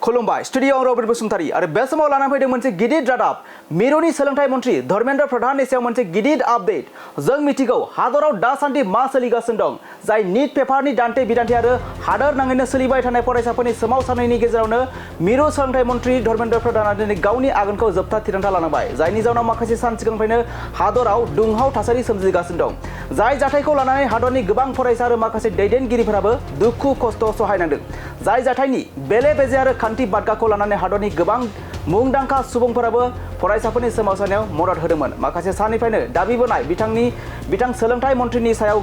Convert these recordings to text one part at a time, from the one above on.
खुलुमबाय स्टुडियो रबिर बसुमतारी आरो बे समाव लाना फैदों मोनसे गिदिर रादाब मिरुनि सोलोंथाइ मन्त्रि धर्मेन्द्र प्रधाननि सायाव मोनसे गिदिर आपडेट जों मिथिगौ हादराव दासान्दि मा सोलिगासिनो दं जाय नीट पेपारनि दान्थे बिदान्थे आरो हादर नाङैनो सोलिबाय थानाय फरायसाफोरनि सोमावसारनायनि गेजेरावनो मिरु सोलोंथाइ मन्त्रि धर्मेन्द्र प्रधानआ दिनै गावनि आगानखौ जोबथा थिरांथा लानांबाय जायनि जाउनाव माखासे सान सिगांनिफ्रायनो हादराव दुंहाव थासारि सोमजिगासिनो दं जाय जाथायखौ लानानै हादरनि गोबां फरायसा आरो माखासे दैदेनगिरिफोराबो दुखु खस्थ सहायनांदों जाय जाथायनि बेले बेजे आरो खान्थि बादगाखौ लानानै हादरनि गोबां मुंदांखा सुबुंफोराबो फरायसाफोरनि सोमावसारनायाव मदद होदोंमोन माखासे साननिफ्रायनो दाबि बोनाय बिथां सोलोंथाइ मन्त्रिनि सायाव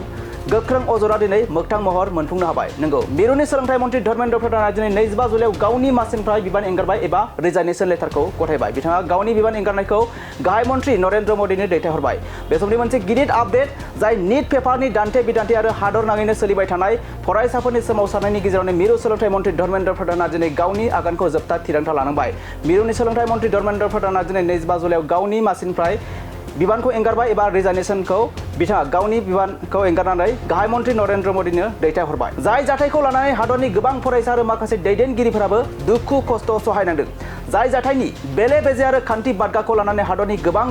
गोख्रों अजरा दिनै मोगथां महर मोनफुंनो हाबाय नंगौ मिरुनि सोलोंथाइ मन्त्रि धर्मेन्द्र प्रधानआ दिनै 25 जुलाइआव गावनि मासिनिफ्राय बिबान एंगारबाय एबा रिजाइनेसन लेटारखौ गथायबाय बिथाङा गावनि बिबान एंगारनायखौ गाहाय मन्त्रि नरेन्द्र मोदीनो दैथायहरबाय बे समनि मोनसे गिदिर आपडेट जाय नीट पेपारनि दान्थे बिदान्थे आरो हादर नाङैनो सोलिबाय थानाय फरायसाफोरनि सोमावसारनायनि गेजेरावनो मिरु सोलोंथाइ मन्त्रि धर्मेन्द्र प्रधानआ दिनै गावनि आगानखौ जोबथा थिरांथा लानांबाय मिरुनि सोलोंथाइ मन्त्रि धर्मेन्द्र प्रधानआ दिनै 25 जुलाइआव गावनि मासिनिफ्राय बिबानखौ एंगारबाय एबा रिजाइनेसनखौ बिथाङा गावनि बिबानखौ एंगारनानै गाहाय मन्त्रि नरेन्द्र मोदीनो दैथायहरबाय जाय जाथायखौ लानानै हादरनि गोबां फरायसा आरो माखासे दैदेनगिरिफोराबो दुखु खस्थ सहायनांदों जाय जाथायनि बेले बेजे आरो खान्थि बादगाखौ लानानै हादरनि गोबां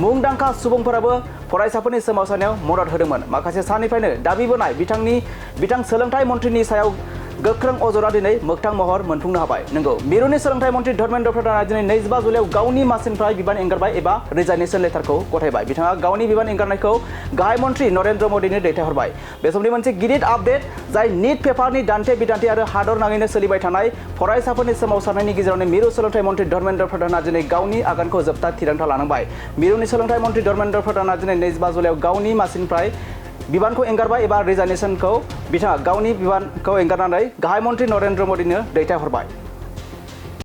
मुंदांखा सुबुंफोराबो फरायसाफोरनि सोमावसारनायाव मदद होदोंमोन माखासे साननिफ्रायनो दाबि बोनाय बिथां सोलोंथाइ मन्त्रिनि सायाव गोख्रों अजरा दिनै मोगथां महर मोनफुंनो हाबाय नंगौ मिरुनि सोलोंथाइ मन्त्रि धर्मेन्द्र प्रधानआ दिनै 25 जुलाइआव गावनि मासिनिफ्राय बिबान एंगारबाय एबा रिजाइनेसन लेटारखौ गथायबाय बिथाङा गावनि बिबान एंगारनायखौ गाहाय मन्त्रि नरेन्द्र मोदीनो दैथायहरबाय बे समनि मोनसे गिदिर आपडेट जाय नीट पेपारनि दान्थे बिदान्थे आरो हादर नाङैनो सोलिबाय थानाय फरायसाफोरनि सोमावसारनायनि गेजेरावनो मिरु सोलोंथाइ मन्त्रि धर्मेन्द्र प्रधानआ दिनै गावनि आगानखौ जोबथा थिरांथा लानांबाय मिरुनि सोलोंथाइ मन्त्रि धर्मेन्द्र प्रधानआ दिनै 25 जुलाइआव गावनि मासिनिफ्राय बिबानखौ एंगारबाय एबा रिजाइनेसनखौ बिथाङा गावनि बिबानखौ एंगारनानै गाहाय मन्त्रि नरेन्द्र मोदीनो दैथायहरबाय